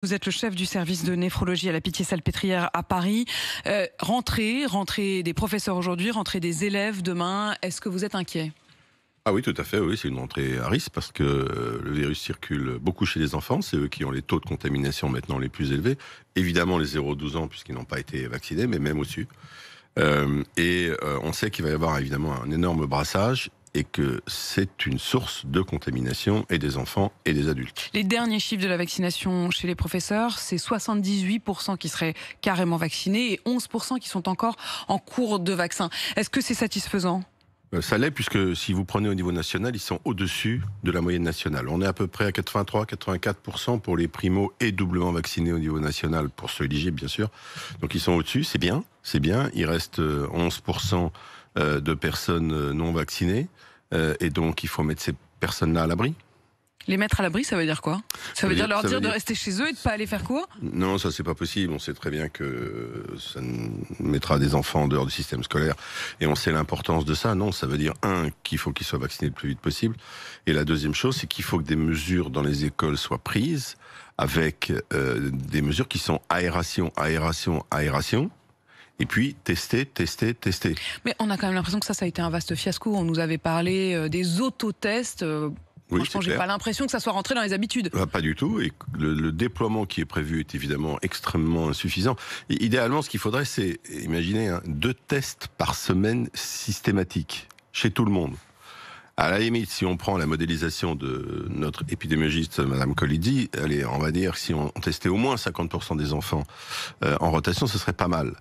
Vous êtes le chef du service de néphrologie à la Pitié-Salpêtrière à Paris. Rentrée des professeurs aujourd'hui, rentrée des élèves demain. Est-ce que vous êtes inquiet? Ah oui, tout à fait, oui, c'est une rentrée à risque parce que le virus circule beaucoup chez les enfants, c'est eux qui ont les taux de contamination maintenant les plus élevés. Évidemment les 0-12 ans puisqu'ils n'ont pas été vaccinés, mais même au-dessus. On sait qu'il va y avoir évidemment un énorme brassage et que c'est une source de contamination et des enfants et des adultes. Les derniers chiffres de la vaccination chez les professeurs, c'est 78% qui seraient carrément vaccinés et 11% qui sont encore en cours de vaccin. Est-ce que c'est satisfaisant ? Ça l'est puisque si vous prenez au niveau national, ils sont au-dessus de la moyenne nationale. On est à peu près à 83-84% pour les primo et doublement vaccinés au niveau national, pour ceux éligibles bien sûr. Donc ils sont au-dessus, c'est bien. Il reste 11% de personnes non vaccinées et donc il faut mettre ces personnes-là à l'abri. Les mettre à l'abri, ça veut dire quoi? Ça veut dire leur dire de rester chez eux et de pas aller faire cours? Non, ça c'est pas possible. On sait très bien que ça mettra des enfants en dehors du système scolaire et on sait l'importance de ça. Non, ça veut dire qu'il faut qu'ils soient vaccinés le plus vite possible. Et la deuxième chose, c'est qu'il faut que des mesures dans les écoles soient prises avec des mesures qui sont aération. Et puis, tester. Mais on a quand même l'impression que ça a été un vaste fiasco. On nous avait parlé des autotests. Oui, franchement, j'ai pas l'impression que ça soit rentré dans les habitudes. Pas du tout. Et le déploiement qui est prévu est évidemment extrêmement insuffisant. Et idéalement, ce qu'il faudrait, c'est, imaginez, 2 tests par semaine systématiques chez tout le monde. À la limite, si on prend la modélisation de notre épidémiologiste, Madame Colidi, allez, on va dire, si on testait au moins 50% des enfants en rotation, ce serait pas mal.